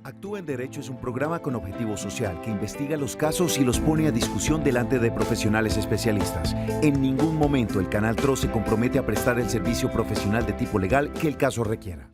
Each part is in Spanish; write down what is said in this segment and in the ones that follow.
Actúa en Derecho es un programa con objetivo social que investiga los casos y los pone a discusión delante de profesionales especialistas. En ningún momento el Canal TRO se compromete a prestar el servicio profesional de tipo legal que el caso requiera.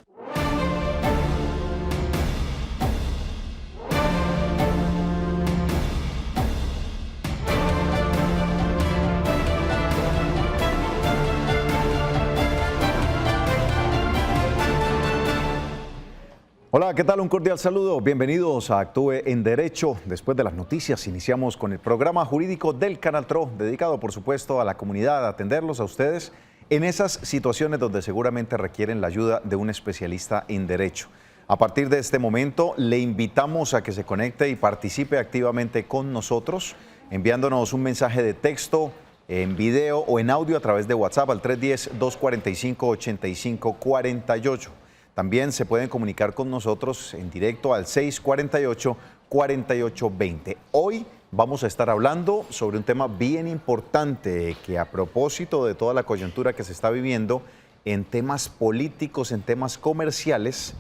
Hola, ¿qué tal? Un cordial saludo. Bienvenidos a Actúe en Derecho. Después de las noticias, iniciamos con el programa jurídico del Canal TRO, dedicado, por supuesto, a la comunidad, a atenderlos a ustedes en esas situaciones donde seguramente requieren la ayuda de un especialista en Derecho. A partir de este momento, le invitamos a que se conecte y participe activamente con nosotros, enviándonos un mensaje de texto, en video o en audio a través de WhatsApp al 310-245-8548. También se pueden comunicar con nosotros en directo al 648-4820. Hoy vamos a estar hablando sobre un tema bien importante que, a propósito de toda la coyuntura que se está viviendo en temas políticos, en temas comerciales,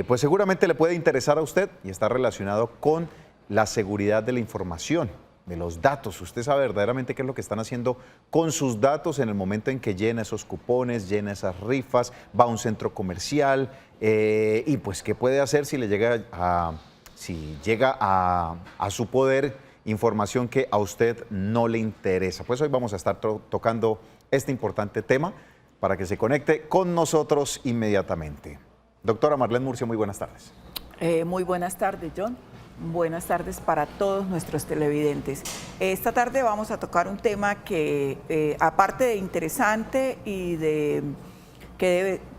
pues seguramente le puede interesar a usted y está relacionado con la seguridad de la información, de los datos. Usted sabe verdaderamente qué es lo que están haciendo con sus datos en el momento en que llena esos cupones, llena esas rifas, va a un centro comercial y pues qué puede hacer si le llega a su poder información que a usted no le interesa. Pues hoy vamos a estar tocando este importante tema para que se conecte con nosotros inmediatamente. Doctora Marlene Murcia, muy buenas tardes. Muy buenas tardes, John. Buenas tardes para todos nuestros televidentes. Esta tarde vamos a tocar un tema que, aparte de interesante y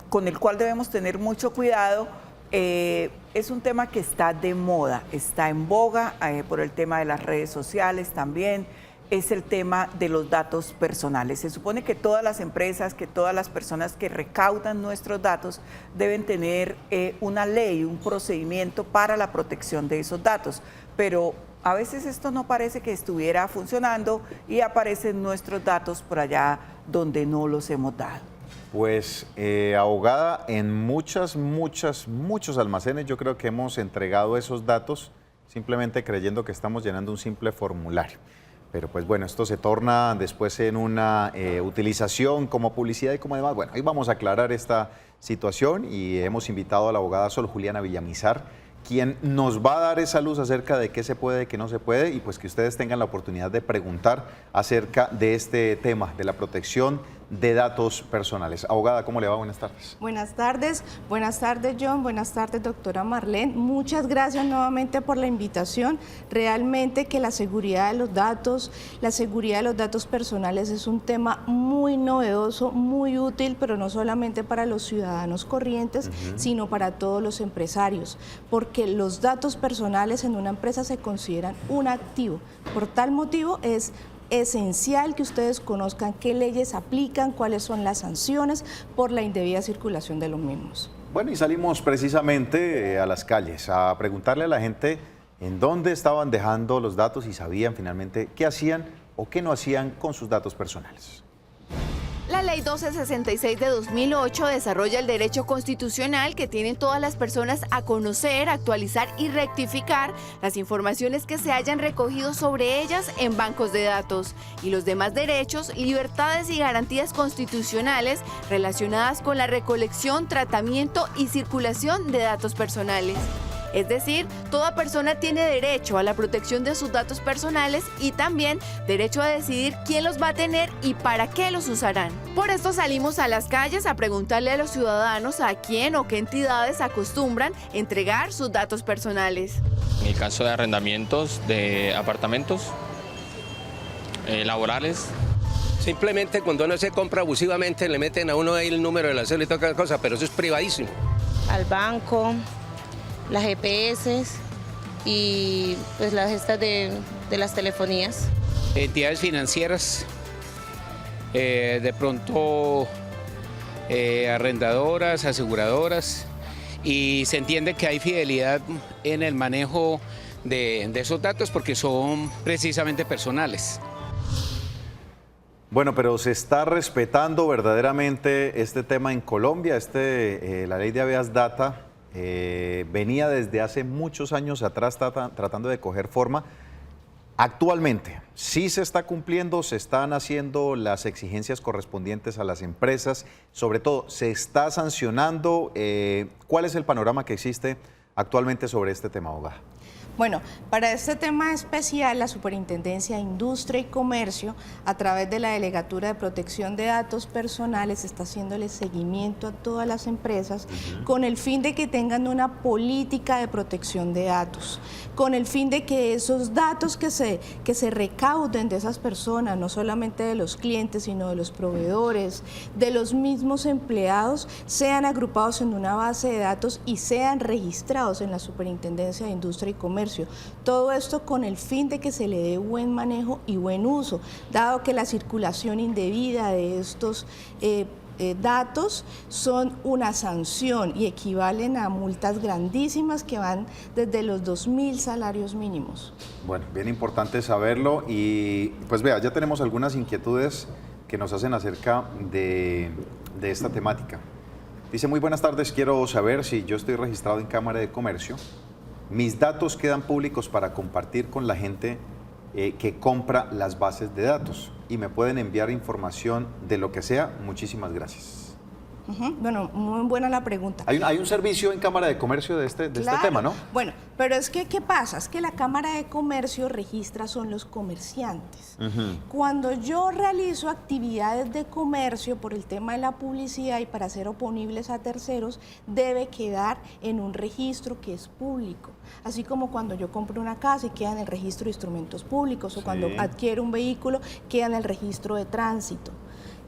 con el cual debemos tener mucho cuidado, es un tema que está de moda, está en boga por el tema de las redes sociales también. Es el tema de los datos personales. Se supone que todas las empresas, que todas las personas que recaudan nuestros datos deben tener una ley, un procedimiento para la protección de esos datos, pero a veces esto no parece que estuviera funcionando y aparecen nuestros datos por allá donde no los hemos dado. Pues, abogada, en muchos almacenes yo creo que hemos entregado esos datos simplemente creyendo que estamos llenando un simple formulario. Pero pues bueno, esto se torna después en una utilización como publicidad y como demás. Bueno, hoy vamos a aclarar esta situación y hemos invitado a la abogada Sol Juliana Villamizar, quien nos va a dar esa luz acerca de qué se puede, qué no se puede, y pues que ustedes tengan la oportunidad de preguntar acerca de este tema, de la protección de datos personales. Abogada, ¿cómo le va? Buenas tardes. Buenas tardes John, buenas tardes doctora Marlene. Muchas gracias nuevamente por la invitación. Realmente que la seguridad de los datos personales es un tema muy novedoso, muy útil, pero no solamente para los ciudadanos corrientes, sino para todos los empresarios, porque los datos personales en una empresa se consideran un activo. Por tal motivo es esencial que ustedes conozcan qué leyes aplican, cuáles son las sanciones por la indebida circulación de los mismos. Bueno, y salimos precisamente a las calles a preguntarle a la gente en dónde estaban dejando los datos y sabían finalmente qué hacían o qué no hacían con sus datos personales. La Ley 1266 de 2008 desarrolla el derecho constitucional que tienen todas las personas a conocer, actualizar y rectificar las informaciones que se hayan recogido sobre ellas en bancos de datos y los demás derechos, libertades y garantías constitucionales relacionadas con la recolección, tratamiento y circulación de datos personales. Es decir, toda persona tiene derecho a la protección de sus datos personales y también derecho a decidir quién los va a tener y para qué los usarán. Por esto salimos a las calles a preguntarle a los ciudadanos a quién o qué entidades acostumbran entregar sus datos personales. En el caso de arrendamientos de apartamentos, laborales. Simplemente cuando uno se compra abusivamente le meten a uno ahí el número de la cédula y toda cosa, pero eso es privadísimo. Al banco, las GPS y pues las gestas de las telefonías. Entidades financieras, de pronto arrendadoras, aseguradoras, y se entiende que hay fidelidad en el manejo de esos datos porque son precisamente personales. Bueno, pero ¿se está respetando verdaderamente este tema en Colombia? La ley de habeas data venía desde hace muchos años atrás tratando de coger forma. Actualmente, sí se está cumpliendo, se están haciendo las exigencias correspondientes a las empresas, sobre todo, se está sancionando. ¿Cuál es el panorama que existe actualmente sobre este tema, abogada? Bueno, para este tema especial, la Superintendencia de Industria y Comercio, a través de la Delegatura de Protección de Datos Personales, está haciéndole seguimiento a todas las empresas con el fin de que tengan una política de protección de datos, con el fin de que esos datos que se recauden de esas personas, no solamente de los clientes, sino de los proveedores, de los mismos empleados, sean agrupados en una base de datos y sean registrados en la Superintendencia de Industria y Comercio. Todo esto con el fin de que se le dé buen manejo y buen uso, dado que la circulación indebida de estos datos son una sanción y equivalen a multas grandísimas que van desde los 2.000 salarios mínimos. Bueno, bien importante saberlo y pues vea, ya tenemos algunas inquietudes que nos hacen acerca de esta temática. Dice, muy buenas tardes, quiero saber si yo estoy registrado en Cámara de Comercio. Mis datos quedan públicos para compartir con la gente que compra las bases de datos y me pueden enviar información de lo que sea. Muchísimas gracias. Bueno, muy buena la pregunta. Hay un servicio en Cámara de Comercio de este tema, ¿no? Bueno, pero es que, ¿qué pasa? Es que la Cámara de Comercio registra son los comerciantes. Cuando yo realizo actividades de comercio por el tema de la publicidad y para ser oponibles a terceros, debe quedar en un registro que es público. Así como cuando yo compro una casa y queda en el registro de instrumentos públicos, o cuando adquiero un vehículo, queda en el registro de tránsito.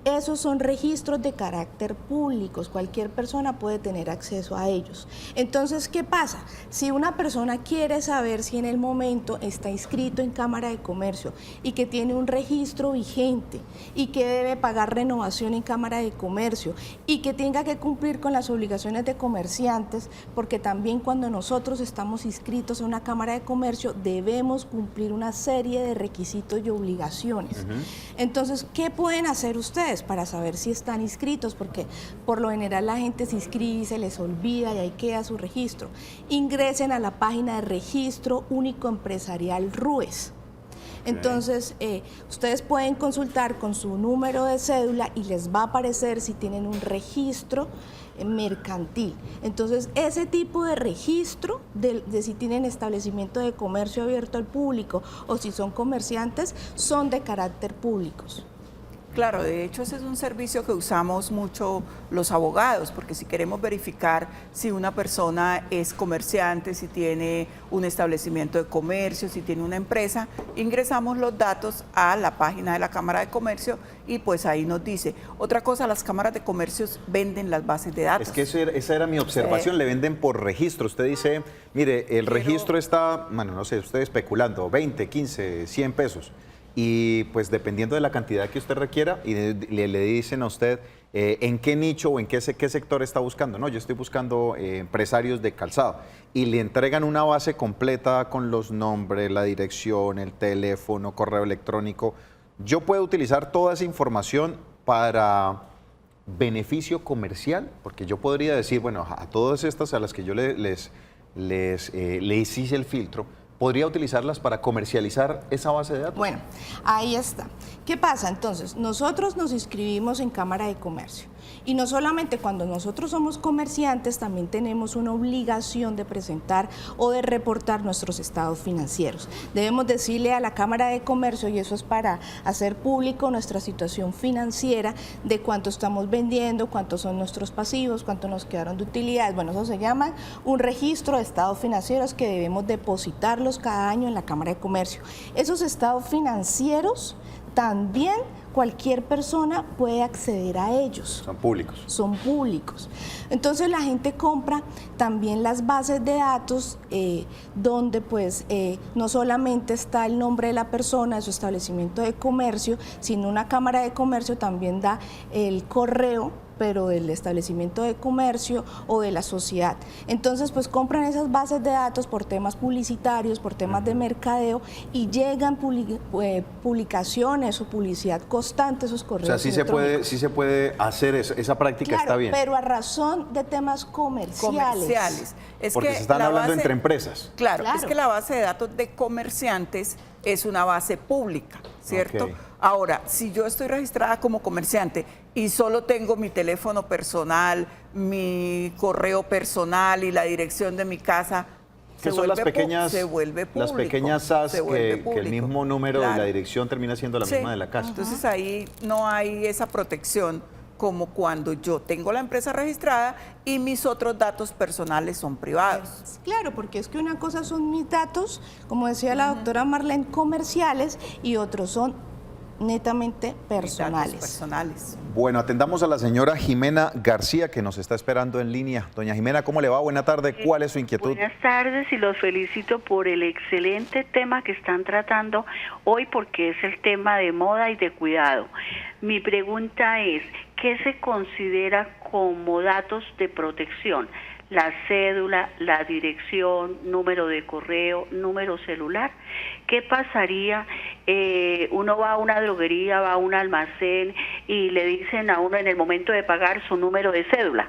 Esos son registros de carácter públicos, cualquier persona puede tener acceso a ellos. Entonces, ¿qué pasa? Si una persona quiere saber si en el momento está inscrito en Cámara de Comercio y que tiene un registro vigente y que debe pagar renovación en Cámara de Comercio y que tenga que cumplir con las obligaciones de comerciantes, porque también cuando nosotros estamos inscritos en una Cámara de Comercio debemos cumplir una serie de requisitos y obligaciones. Entonces, ¿qué pueden hacer ustedes para saber si están inscritos? Porque por lo general la gente se inscribe y se les olvida y ahí queda su registro. Ingresen a la página de Registro Único Empresarial RUES. Entonces, ustedes pueden consultar con su número de cédula y les va a aparecer si tienen un registro mercantil. Entonces, ese tipo de registro de si tienen establecimiento de comercio abierto al público o si son comerciantes, son de carácter públicos. Claro, de hecho ese es un servicio que usamos mucho los abogados, porque si queremos verificar si una persona es comerciante, si tiene un establecimiento de comercio, si tiene una empresa, ingresamos los datos a la página de la Cámara de Comercio y pues ahí nos dice. Otra cosa, las cámaras de comercio venden las bases de datos. Es que esa era mi observación, le venden por registro. Usted dice, mire, el registro está, bueno, no sé, usted especulando, 20, 15, 100 pesos. Y pues dependiendo de la cantidad que usted requiera, y le dicen a usted en qué nicho o en qué sector está buscando. No, yo estoy buscando empresarios de calzado. Y le entregan una base completa con los nombres, la dirección, el teléfono, correo electrónico. Yo puedo utilizar toda esa información para beneficio comercial, porque yo podría decir, bueno, a todas estas a las que yo les hice el filtro, ¿podría utilizarlas para comercializar esa base de datos? Bueno, ahí está. ¿Qué pasa? Entonces, nosotros nos inscribimos en Cámara de Comercio. Y no solamente cuando nosotros somos comerciantes, también tenemos una obligación de presentar o de reportar nuestros estados financieros. Debemos decirle a la Cámara de Comercio, y eso es para hacer público nuestra situación financiera, de cuánto estamos vendiendo, cuántos son nuestros pasivos, cuánto nos quedaron de utilidades. Bueno, eso se llama un registro de estados financieros que debemos depositarlos cada año en la Cámara de Comercio. Esos estados financieros también cualquier persona puede acceder a ellos. Son públicos. Son públicos. Entonces la gente compra también las bases de datos donde pues no solamente está el nombre de la persona, de su establecimiento de comercio, sino una Cámara de Comercio también da el correo pero del establecimiento de comercio o de la sociedad. Entonces, pues compran esas bases de datos por temas publicitarios, por temas de mercadeo, y llegan publicaciones o publicidad constante, esos correos O sea, sí se puede hacer eso, esa práctica, claro, está bien. pero a razón de temas comerciales. Porque se están hablando entre empresas. Claro, Claro. es que la base de datos de comerciantes es una base pública, ¿cierto? Ok. Ahora, si yo estoy registrada como comerciante y solo tengo mi teléfono personal, mi correo personal y la dirección de mi casa, Que son las pequeñas, se vuelve público. las pequeñas SAS se vuelve que el público. mismo número y Claro. la dirección termina siendo la Sí. misma de la casa. Entonces ahí no hay esa protección como cuando yo tengo la empresa registrada y mis otros datos personales son privados. Claro, porque es que una cosa son mis datos, como decía la doctora Marlene, comerciales, y otros son netamente Mis datos personales. personales. Bueno, atendamos a la señora Jimena García, que nos está esperando en línea. Doña Jimena, ¿cómo le va? Buena tarde. ¿Cuál es su inquietud? Buenas tardes y los felicito por el excelente tema que están tratando hoy, porque es el tema de moda y de cuidado. Mi pregunta es, ¿qué se considera como datos de protección? La cédula, la dirección, número de correo, número celular. ¿Qué pasaría? Uno va a una droguería, va a un almacén y le dicen a uno en el momento de pagar su número de cédula.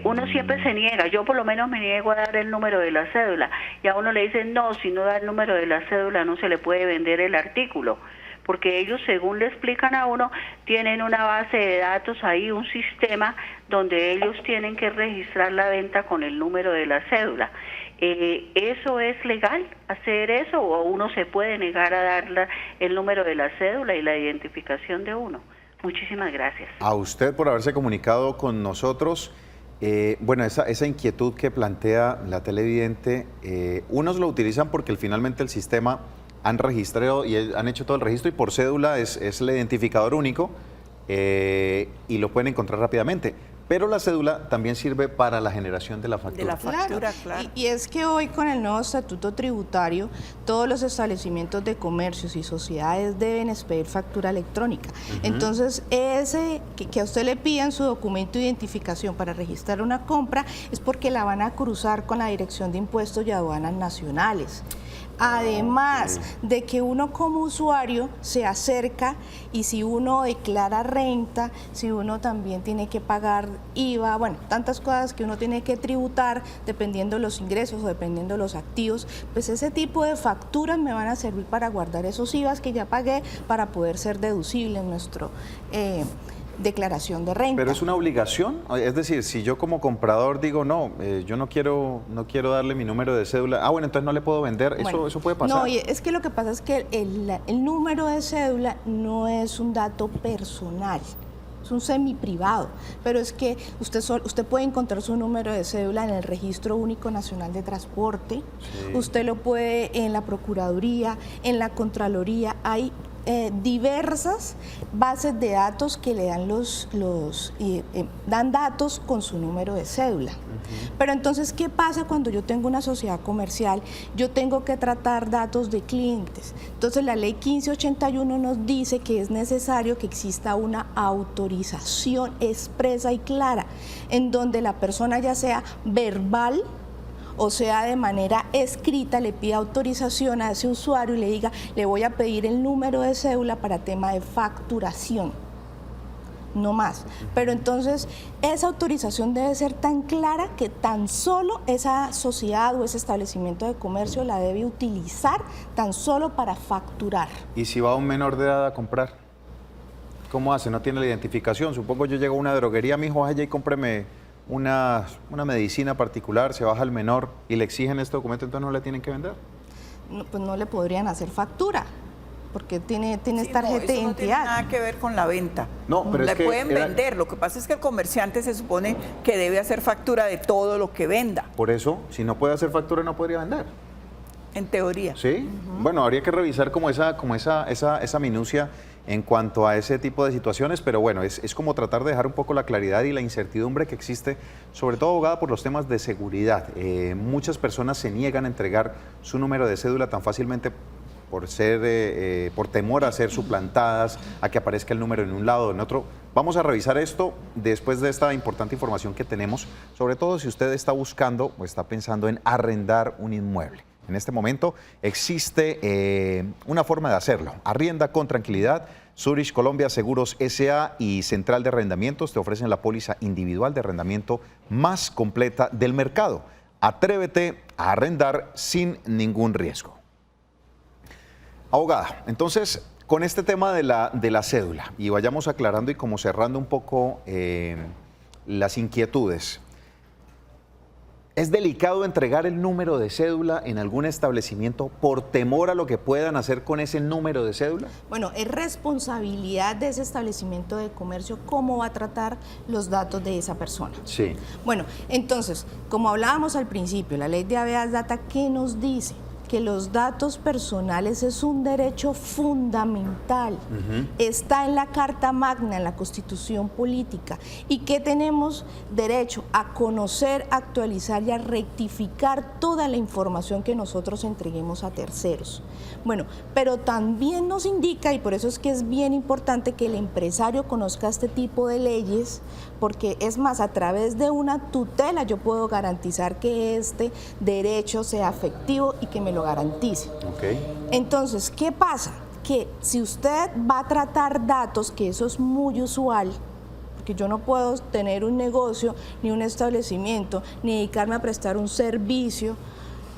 Uno siempre se niega, yo por lo menos me niego a dar el número de la cédula, y a uno le dicen, no, si no da el número de la cédula no se le puede vender el artículo, porque ellos, según le explican a uno, tienen una base de datos ahí, un sistema donde ellos tienen que registrar la venta con el número de la cédula. ¿Eso es legal, hacer eso, o uno se puede negar a dar el número de la cédula y la identificación de uno? Muchísimas gracias. A usted por haberse comunicado con nosotros. Bueno, esa inquietud que plantea la televidente, unos lo utilizan porque finalmente el sistema han registrado y han hecho todo el registro, y por cédula es el identificador único, y lo pueden encontrar rápidamente. Pero la cédula también sirve para la generación de la factura. De la factura, claro. Y es que hoy, con el nuevo estatuto tributario, todos los establecimientos de comercios y sociedades deben expedir factura electrónica. Entonces, ese que a usted le pidan su documento de identificación para registrar una compra es porque la van a cruzar con la Dirección de Impuestos y Aduanas Nacionales. Además de que uno como usuario se acerca, y si uno declara renta, si uno también tiene que pagar IVA, bueno, tantas cosas que uno tiene que tributar dependiendo de los ingresos o dependiendo de los activos, pues ese tipo de facturas me van a servir para guardar esos IVAs que ya pagué para poder ser deducible en nuestro declaración de renta. Pero es una obligación, es decir, si yo como comprador digo, no, yo no quiero darle mi número de cédula, bueno, entonces no le puedo vender, Bueno, eso puede pasar. No, y es que lo que pasa es que el número de cédula no es un dato personal, es un semiprivado, pero es que usted puede encontrar su número de cédula en el Registro Único Nacional de Transporte, usted lo puede en la Procuraduría, en la Contraloría, hay diversas bases de datos que le dan dan datos con su número de cédula. Pero entonces, ¿qué pasa cuando yo tengo una sociedad comercial? Yo tengo que tratar datos de clientes. Entonces, la ley 1581 nos dice que es necesario que exista una autorización expresa y clara, en donde la persona, ya sea verbal o sea de manera escrita, le pida autorización a ese usuario y le diga, le voy a pedir el número de cédula para tema de facturación, no más. Pero entonces esa autorización debe ser tan clara que tan solo esa sociedad o ese establecimiento de comercio la debe utilizar tan solo para facturar. ¿Y si va un menor de edad a comprar? ¿Cómo hace? No tiene la identificación. Supongo yo llego a una droguería, mi hijo, vaya y cómpreme una medicina particular, se baja el menor y le exigen este documento, entonces no le tienen que vender. No, pues no le podrían hacer factura, porque tiene tarjeta de eso no tiene identidad. nada que ver con la venta. No, pero le es que pueden vender. Lo que pasa es que el comerciante se supone que debe hacer factura de todo lo que venda, Por eso, si no puede hacer factura, no podría vender. en teoría. ¿Sí? Bueno, habría que revisar como esa minucia en cuanto a ese tipo de situaciones, pero bueno, es como tratar de dejar un poco la claridad y la incertidumbre que existe, sobre todo abogada por los temas de seguridad. Muchas personas se niegan a entregar su número de cédula tan fácilmente por temor a ser suplantadas, a que aparezca el número en un lado o en otro. Vamos a revisar esto después de esta importante información que tenemos, sobre todo si usted está buscando o está pensando en arrendar un inmueble. En este momento existe una forma de hacerlo. Arrienda con tranquilidad. Zurich Colombia Seguros S.A. y Central de Arrendamientos te ofrecen la póliza individual de arrendamiento más completa del mercado. Atrévete a arrendar sin ningún riesgo. Abogada, entonces, con este tema de la cédula, y vayamos aclarando y como cerrando un poco las inquietudes. ¿Es delicado entregar el número de cédula en algún establecimiento por temor a lo que puedan hacer con ese número de cédula? Bueno, es responsabilidad de ese establecimiento de comercio cómo va a tratar los datos de esa persona. Sí. Bueno, entonces, como hablábamos al principio, la ley de habeas data, ¿qué nos dice? Que los datos personales es un derecho fundamental. Está en la Carta Magna, en la Constitución Política, y que tenemos derecho a conocer, actualizar y a rectificar toda la información que nosotros entreguemos a terceros. Bueno, pero también nos indica, y por eso es que es bien importante que el empresario conozca este tipo de leyes, porque es más, a través de una tutela yo puedo garantizar que este derecho sea efectivo y que me lo garantice. Okay. Entonces, ¿qué pasa? Que si usted va a tratar datos, que eso es muy usual, porque yo no puedo tener un negocio, ni un establecimiento, ni dedicarme a prestar un servicio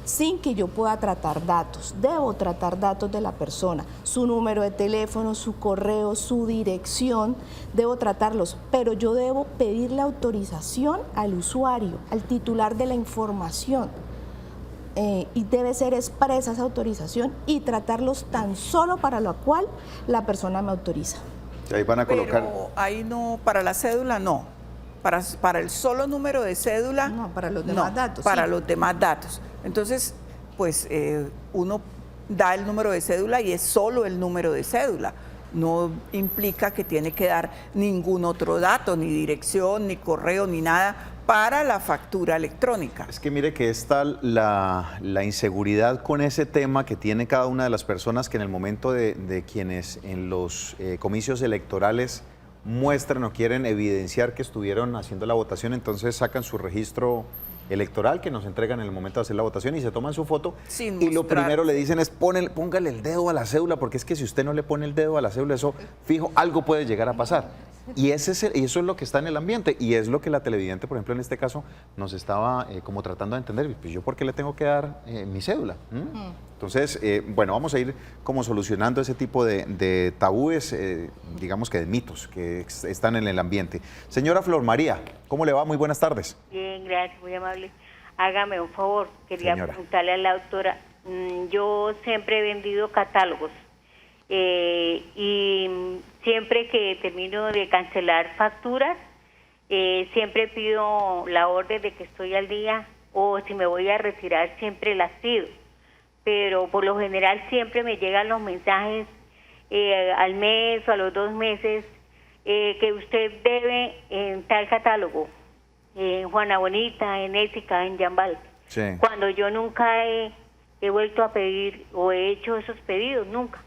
sin que yo pueda tratar datos. Debo tratar datos de la persona, su número de teléfono, su correo, su dirección, debo tratarlos, pero yo debo pedirle autorización al usuario, al titular de la información. Y debe ser expresa esa autorización y tratarlos tan solo para lo cual la persona me autoriza. Ahí van a colocar... Pero ahí no, para la cédula no. Para el solo número de cédula. No, para los demás datos. Para sí. los demás datos. Entonces, pues uno da el número de cédula y es solo el número de cédula. No implica que tiene que dar ningún otro dato, ni dirección, ni correo, ni nada para la factura electrónica. Es que mire que está la inseguridad con ese tema que tiene cada una de las personas que en el momento de quienes en los comicios electorales muestran o quieren evidenciar que estuvieron haciendo la votación, entonces sacan su registro electoral que nos entregan en el momento de hacer la votación y se toman su foto Sin y lo mostrar. primero le dicen es póngale el dedo a la cédula, porque es que si usted no le pone el dedo a la cédula, eso fijo, algo puede llegar a pasar. Y eso es lo que está en el ambiente y es lo que la televidente, por ejemplo, en este caso, nos estaba como tratando de entender. Pues yo, ¿por qué le tengo que dar mi cédula? Entonces, bueno, vamos a ir como solucionando ese tipo de tabúes, digamos que de mitos que están en el ambiente. Señora Flor María, ¿cómo le va? Muy buenas tardes. Bien, gracias, muy amable. Hágame un favor, quería Señora. preguntarle a la doctora, yo siempre he vendido catálogos y siempre que termino de cancelar facturas, siempre pido la orden de que estoy al día, o si me voy a retirar siempre las pido, pero por lo general siempre me llegan los mensajes al mes o a los 2 meses que usted debe en tal catálogo, en Juana Bonita, en Ética, en Yambal, Sí. cuando yo nunca he vuelto a pedir o he hecho esos pedidos, nunca.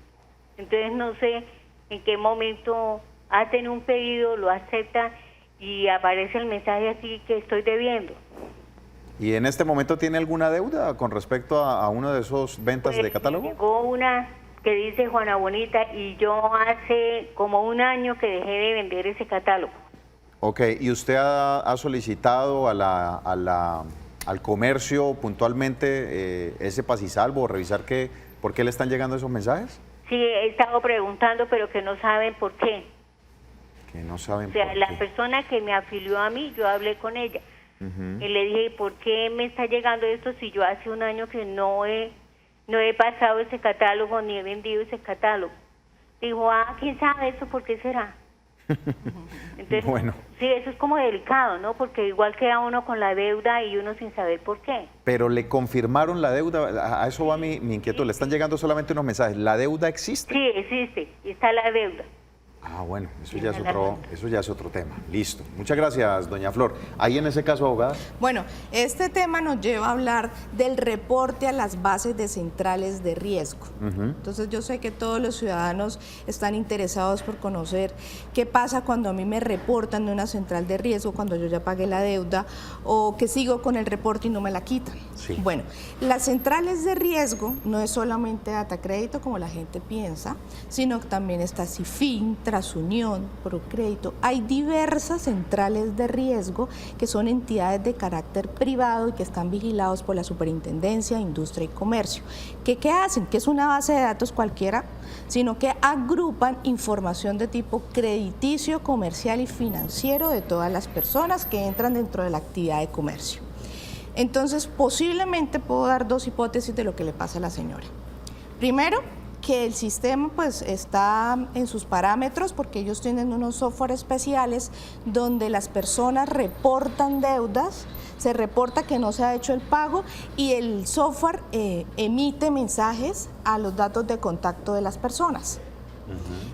Entonces no sé en qué momento hacen un pedido, lo aceptan y aparece el mensaje así que estoy debiendo. ¿Y en este momento tiene alguna deuda con respecto a uno de esos ventas Pues, de catálogo? llegó una que dice Juana Bonita y yo hace como 1 año que dejé de vender ese catálogo. Ok, ¿y usted ha solicitado al comercio puntualmente ese paz y salvo o revisar por qué le están llegando esos mensajes? Sí, he estado preguntando, pero que no saben por qué. Que no saben O sea, por la qué. persona que me afilió a mí, yo hablé con ella. Y le dije, ¿por qué me está llegando esto si yo hace 1 año que no he pasado ese catálogo ni he vendido ese catálogo? Dijo, ¿quién sabe eso? ¿Por qué será? Entonces, Bueno. sí, eso es como delicado, ¿no? Porque igual queda uno con la deuda y uno sin saber por qué. Pero le confirmaron la deuda, a eso va mi inquietud, le están llegando solamente unos mensajes, ¿la deuda existe? Sí, existe, está la deuda. Ah, bueno, eso ya es otro tema. Listo. Muchas gracias, doña Flor. Ahí en ese caso, abogada. Bueno, este tema nos lleva a hablar del reporte a las bases de centrales de riesgo. Entonces yo sé que todos los ciudadanos están interesados por conocer qué pasa cuando a mí me reportan de una central de riesgo, cuando yo ya pagué la deuda o que sigo con el reporte y no me la quitan. Sí. Bueno, las centrales de riesgo no es solamente Datacrédito como la gente piensa, sino que también está Cifin, Transunión, Procrédito. Hay diversas centrales de riesgo que son entidades de carácter privado y que están vigilados por la Superintendencia de Industria y Comercio. ¿Qué hacen? Que es una base de datos cualquiera, sino que agrupan información de tipo crediticio, comercial y financiero de todas las personas que entran dentro de la actividad de comercio. Entonces, posiblemente puedo dar dos hipótesis de lo que le pasa a la señora. Primero, que el sistema pues está en sus parámetros porque ellos tienen unos software especiales donde las personas reportan deudas, se reporta que no se ha hecho el pago y el software emite mensajes a los datos de contacto de las personas.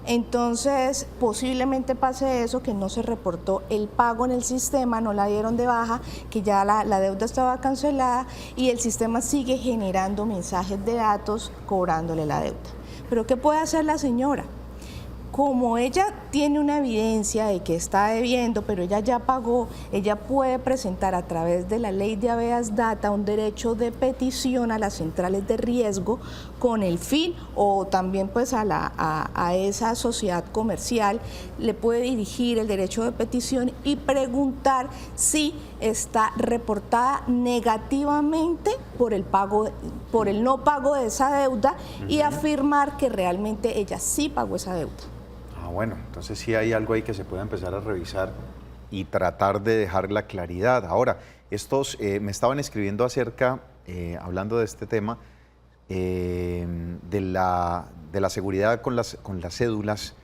Entonces, posiblemente pase eso, que no se reportó el pago en el sistema, no la dieron de baja, que ya la deuda estaba cancelada y el sistema sigue generando mensajes de datos cobrándole la deuda. ¿Pero qué puede hacer la señora? Como ella tiene una evidencia de que está debiendo, pero ella ya pagó, ella puede presentar a través de la ley de habeas data un derecho de petición a las centrales de riesgo con el fin, o también pues a esa sociedad comercial, le puede dirigir el derecho de petición y preguntar si está reportada negativamente por el no pago de esa deuda y afirmar que realmente ella sí pagó esa deuda. Ah, bueno, entonces sí hay algo ahí que se puede empezar a revisar y tratar de dejar la claridad. Ahora, me estaban escribiendo acerca, hablando de este tema, de la seguridad con las cédulas,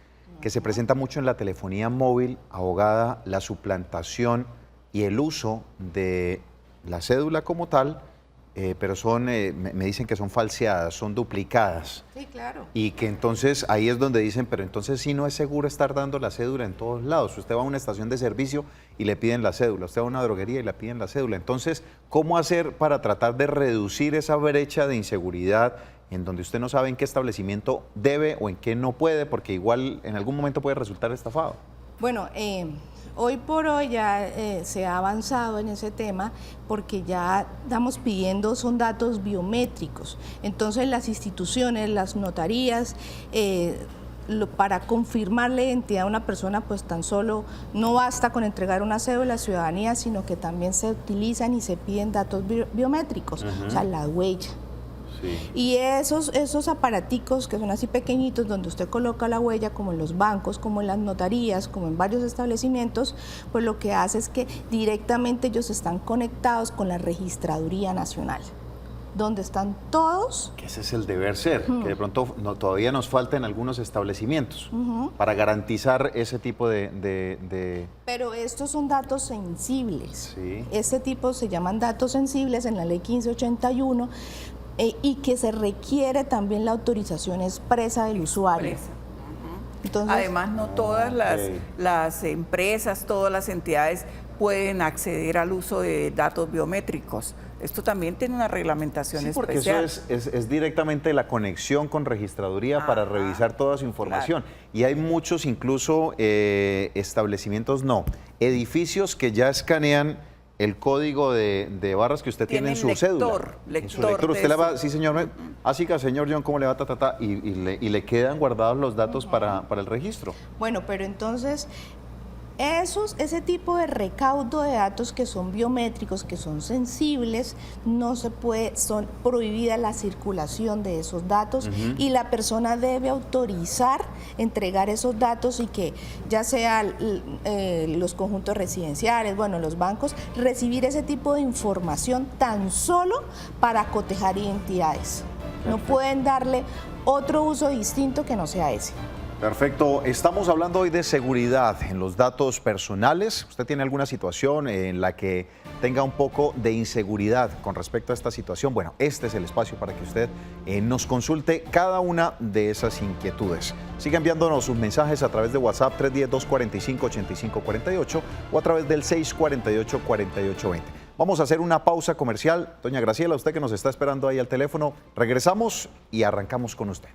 que se presenta mucho en la telefonía móvil, abogada, la suplantación y el uso de la cédula como tal, pero me dicen que son falseadas, son duplicadas. Sí, claro. Y que entonces ahí es donde dicen, pero entonces sí no es seguro estar dando la cédula en todos lados. Usted va a una estación de servicio y le piden la cédula, usted va a una droguería y le piden la cédula. Entonces, ¿cómo hacer para tratar de reducir esa brecha de inseguridad en donde usted no sabe en qué establecimiento debe o en qué no puede, porque igual en algún momento puede resultar estafado? Bueno, hoy por hoy ya se ha avanzado en ese tema porque ya estamos pidiendo, son datos biométricos. Entonces las instituciones, las notarías, para confirmar la identidad de una persona, pues tan solo no basta con entregar una cédula de ciudadanía, sino que también se utilizan y se piden datos biométricos, o sea, la huella. Sí. Y esos aparaticos que son así pequeñitos, donde usted coloca la huella, como en los bancos, como en las notarías, como en varios establecimientos, pues lo que hace es que directamente ellos están conectados con la Registraduría Nacional, donde están todos. Que ese es el deber ser, que de pronto todavía nos falta en algunos establecimientos para garantizar ese tipo de... Pero estos son datos sensibles. Sí. Este tipo se llaman datos sensibles en la ley 1581, y que se requiere también la autorización expresa del usuario. Entonces, además, no todas las empresas, todas las entidades pueden acceder al uso de datos biométricos. Esto también tiene una reglamentación especial. Porque eso es directamente la conexión con registraduría para revisar toda su información. Claro. Y hay muchos, incluso establecimientos, edificios que ya escanean el código de barras que usted tiene en su cédula. En su lector. Usted le va, sí señor, así que señor John, ¿cómo le va? Y le quedan guardados los datos para el registro. Bueno, pero entonces ese tipo de recaudo de datos que son biométricos, que son sensibles, no se puede, son prohibida la circulación de esos datos y la persona debe autorizar entregar esos datos y que ya sea los conjuntos residenciales, los bancos, recibir ese tipo de información tan solo para cotejar identidades. Perfecto. No pueden darle otro uso distinto que no sea ese. Perfecto. Estamos hablando hoy de seguridad en los datos personales. ¿Usted tiene alguna situación en la que tenga un poco de inseguridad con respecto a esta situación, bueno, este es el espacio para que usted nos consulte cada una de esas inquietudes. Siga enviándonos sus mensajes a través de WhatsApp 310-245-8548 o a través del 648-4820. Vamos a hacer una pausa comercial. Doña Graciela, usted que nos está esperando ahí al teléfono, regresamos y arrancamos con usted.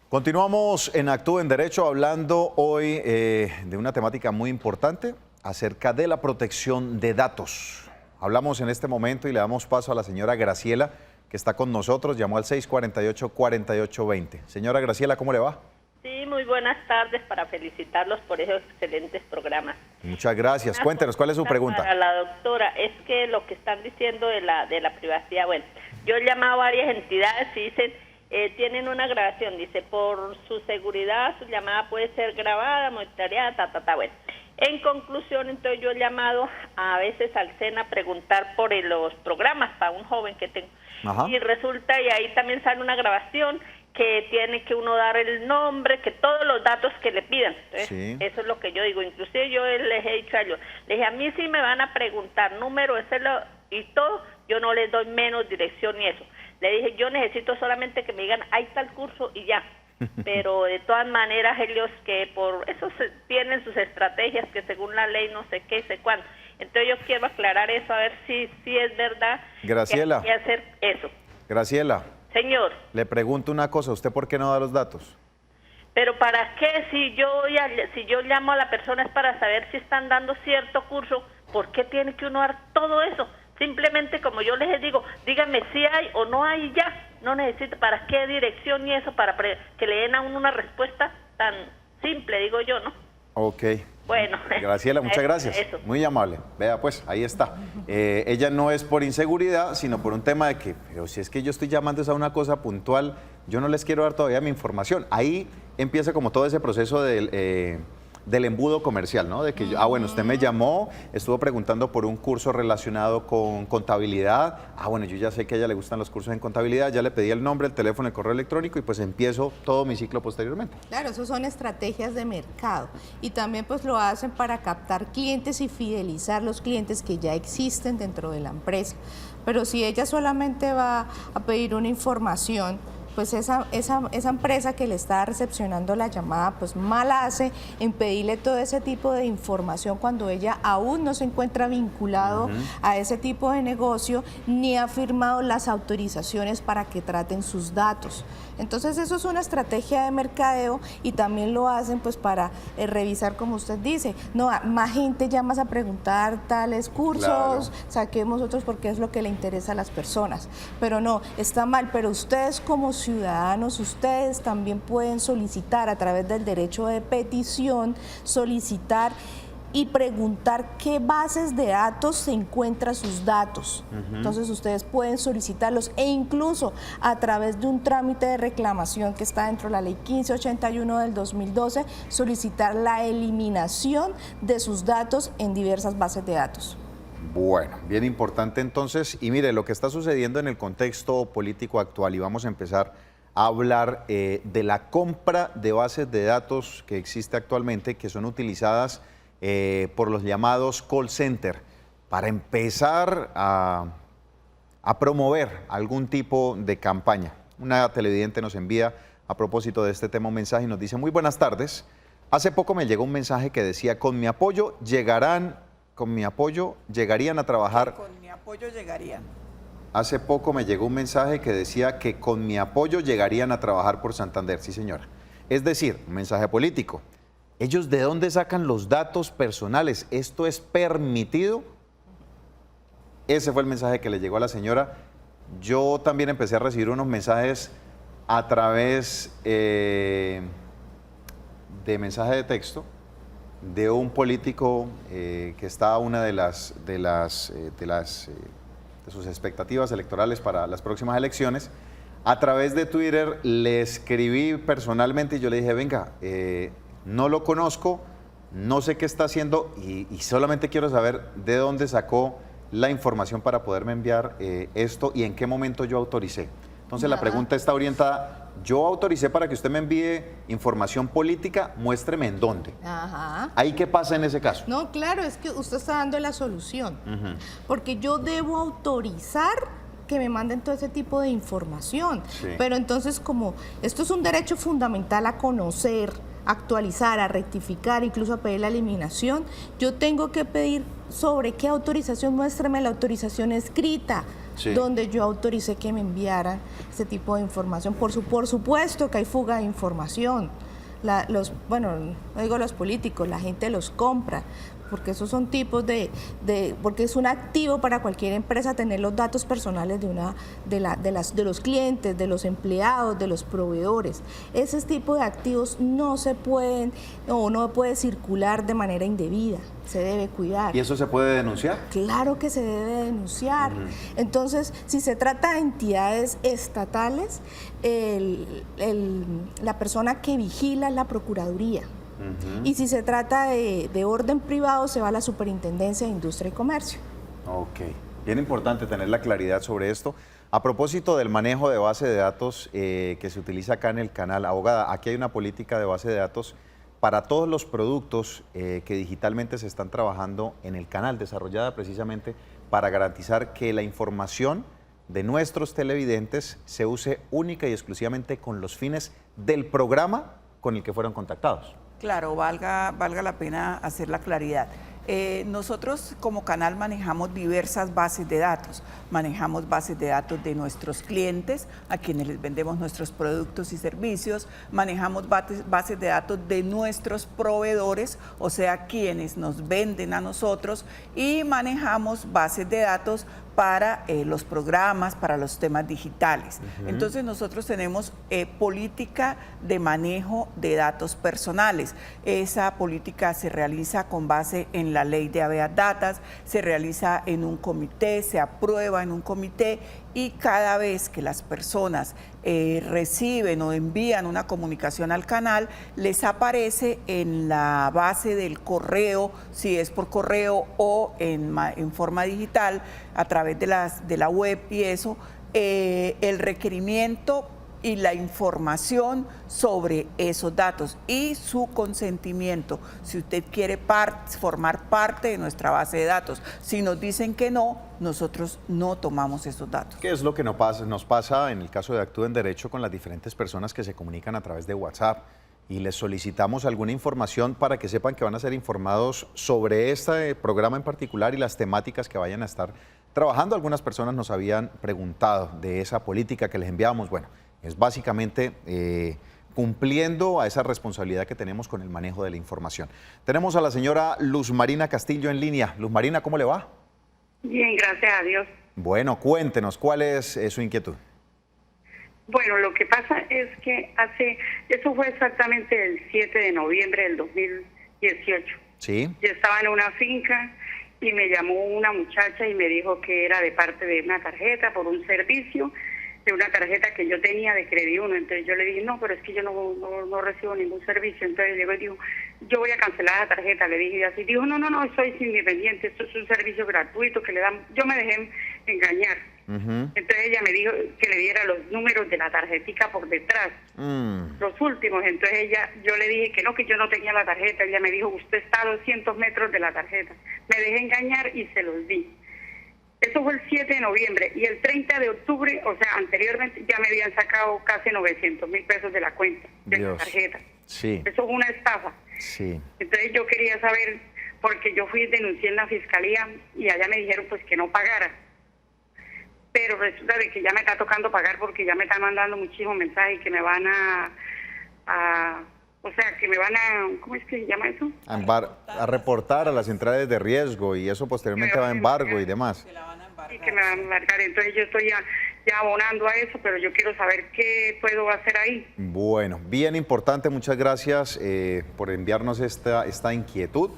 Continuamos en Actúe en Derecho hablando hoy de una temática muy importante acerca de la protección de datos. Hablamos en este momento y le damos paso a la señora Graciela, que está con nosotros, llamó al 648-4820. Señora Graciela, ¿cómo le va? Sí, muy buenas tardes, para felicitarlos por esos excelentes programas. Muchas gracias. Cuéntenos, ¿cuál es su pregunta? Para la doctora, es que lo que están diciendo de la privacidad, bueno, yo he llamado a varias entidades y dicen, tienen una grabación, dice, por su seguridad su llamada puede ser grabada, monitoreada, bueno. En conclusión, entonces yo he llamado a veces al SENA a preguntar por los programas para un joven que tengo. Ajá. Y resulta, y ahí también sale una grabación que tiene que uno dar el nombre, que todos los datos que le pidan. Entonces, sí, eso es lo que yo digo. Inclusive yo les he dicho a ellos, les dije, a mí si me van a preguntar número y todo, yo no les doy menos dirección ni eso. Le dije, yo necesito solamente que me digan, ahí está el curso y ya. Pero de todas maneras ellos que por eso tienen sus estrategias, que según la ley no sé qué, sé cuándo. Entonces yo quiero aclarar eso, a ver si es verdad. Graciela. Que hay que hacer eso. Graciela. Señor. Le pregunto una cosa, ¿usted por qué no da los datos? Pero ¿para qué? Si yo llamo a la persona es para saber si están dando cierto curso, ¿por qué tiene que uno dar todo eso? Simplemente como yo les digo, díganme si hay o no hay ya. No necesito, ¿para qué dirección y eso? Para que le den a uno una respuesta tan simple, digo yo, ¿no? Ok. Bueno. Graciela, muchas gracias. Eso. Muy amable. Vea, pues, ahí está. Ella no es por inseguridad, sino por un tema de que, pero si es que yo estoy llamando a una cosa puntual, yo no les quiero dar todavía mi información. Ahí empieza como todo ese proceso del embudo comercial, ¿no? De que, bueno, usted me llamó, estuvo preguntando por un curso relacionado con contabilidad. Bueno, yo ya sé que a ella le gustan los cursos en contabilidad, ya le pedí el nombre, el teléfono, el correo electrónico y pues empiezo todo mi ciclo posteriormente. Claro, eso son estrategias de mercado y también pues lo hacen para captar clientes y fidelizar los clientes que ya existen dentro de la empresa. Pero si ella solamente va a pedir una información, pues esa empresa que le está recepcionando la llamada, pues mal hace en pedirle todo ese tipo de información cuando ella aún no se encuentra vinculado a ese tipo de negocio ni ha firmado las autorizaciones para que traten sus datos. Entonces eso es una estrategia de mercadeo y también lo hacen pues para revisar, como usted dice, no, más gente llamas a preguntar tales cursos, claro, saquemos otros porque es lo que le interesa a las personas. Pero no, está mal, pero ustedes como ciudadanos, ustedes también pueden solicitar a través del derecho de petición, solicitar y preguntar qué bases de datos se encuentran sus datos. Entonces ustedes pueden solicitarlos e incluso a través de un trámite de reclamación que está dentro de la ley 1581 del 2012, solicitar la eliminación de sus datos en diversas bases de datos. Bueno, bien importante entonces, y mire lo que está sucediendo en el contexto político actual, y vamos a empezar a hablar de la compra de bases de datos que existe actualmente, que son utilizadas por los llamados call center, para empezar a promover algún tipo de campaña. Una televidente nos envía a propósito de este tema un mensaje y nos dice: muy buenas tardes, hace poco me llegó un mensaje que decía, con mi apoyo llegarían a trabajar. Con mi apoyo llegarían. Hace poco me llegó un mensaje que decía que con mi apoyo llegarían a trabajar por Santander. Sí, señora. Es decir, un mensaje político. ¿Ellos de dónde sacan los datos personales? ¿Esto es permitido? Ese fue el mensaje que le llegó a la señora. Yo también empecé a recibir unos mensajes a través de mensaje de texto de un político que está a una de sus expectativas electorales para las próximas elecciones. A través de Twitter le escribí personalmente y yo le dije, venga, no lo conozco, no sé qué está haciendo y solamente quiero saber de dónde sacó la información para poderme enviar esto y en qué momento yo autoricé. Entonces la pregunta está orientada, yo autoricé para que usted me envíe información política, muéstreme en dónde. Ajá. ¿Ahí qué pasa en ese caso? No, claro, es que usted está dando la solución. Porque yo debo autorizar que me manden todo ese tipo de información. Sí. Pero entonces, como esto es un derecho fundamental a conocer, a actualizar, a rectificar, incluso a pedir la eliminación, yo tengo que pedir sobre qué autorización, muéstreme la autorización escrita, Sí. donde yo autoricé que me enviaran ese tipo de información. Por supuesto que hay fuga de información. Bueno, no digo los políticos, la gente los compra, porque esos son tipos porque es un activo para cualquier empresa tener los datos personales de los clientes, de los empleados, de los proveedores. Ese tipo de activos no se pueden o no puede circular de manera indebida, se debe cuidar. ¿Y eso se puede denunciar? Claro que se debe denunciar. Entonces, si se trata de entidades estatales, la persona que vigila es la Procuraduría. Y si se trata de orden privado, se va a la Superintendencia de Industria y Comercio. Ok, bien importante tener la claridad sobre esto. A propósito del manejo de base de datos que se utiliza acá en el canal, abogada, aquí hay una política de base de datos para todos los productos que digitalmente se están trabajando en el canal, desarrollada precisamente para garantizar que la información de nuestros televidentes se use única y exclusivamente con los fines del programa con el que fueron contactados. Claro, valga la pena hacer la claridad. Nosotros como canal manejamos diversas bases de datos. Manejamos bases de datos de nuestros clientes, a quienes les vendemos nuestros productos y servicios. Manejamos bases de datos de nuestros proveedores, o sea, quienes nos venden a nosotros. Y manejamos bases de datos para los programas, para los temas digitales. Entonces nosotros tenemos política de manejo de datos personales. Esa política se realiza con base en la ley de habeas datas, se realiza en un comité, se aprueba en un comité, y cada vez que las personas reciben o envían una comunicación al canal, les aparece en la base del correo, si es por correo o en forma digital, a través de la web y eso, el requerimiento y la información sobre esos datos y su consentimiento. Si usted quiere formar parte de nuestra base de datos, si nos dicen que no, nosotros no tomamos esos datos. ¿Qué es lo que nos pasa en el caso de Actúa en Derecho con las diferentes personas que se comunican a través de WhatsApp? Y les solicitamos alguna información para que sepan que van a ser informados sobre este programa en particular y las temáticas que vayan a estar trabajando. Algunas personas nos habían preguntado de esa política que les enviamos. Bueno, es básicamente cumpliendo a esa responsabilidad que tenemos con el manejo de la información. Tenemos a la señora Luz Marina Castillo en línea. Luz Marina, ¿cómo le va? Bien, gracias a Dios. Bueno, cuéntenos, ¿cuál es su inquietud? Bueno, lo que pasa es que eso fue exactamente el 7 de noviembre del 2018. Sí. Yo estaba en una finca y me llamó una muchacha y me dijo que era de parte de una tarjeta por un servicio, de una tarjeta que yo tenía de Crediuno. Entonces yo le dije, no, pero es que yo no recibo ningún servicio. Entonces llegó y dijo, yo voy a cancelar la tarjeta. Le dije así, dijo, no, soy independiente, esto es un servicio gratuito que le dan. Yo me dejé engañar. Entonces ella me dijo que le diera los números de la tarjetica por detrás, los últimos. Entonces yo le dije que yo no tenía la tarjeta. Ella me dijo, usted está a 200 metros de la tarjeta. Me dejé engañar y se los di. Eso fue el 7 de noviembre y el 30 de octubre, o sea, anteriormente ya me habían sacado casi 900.000 pesos de la cuenta, de la tarjeta. Sí. Eso fue una estafa. Sí. Entonces yo quería saber, porque yo fui y denuncié en la fiscalía y allá me dijeron pues que no pagara. Pero resulta de que ya me está tocando pagar porque ya me están mandando muchísimos mensajes que me van ¿cómo es que se llama eso? A reportar a las centrales de riesgo y eso posteriormente va a embargo y demás. Y que me van a embargar. Entonces yo estoy ya abonando a eso, pero yo quiero saber qué puedo hacer ahí. Bueno, bien importante, muchas gracias por enviarnos esta inquietud.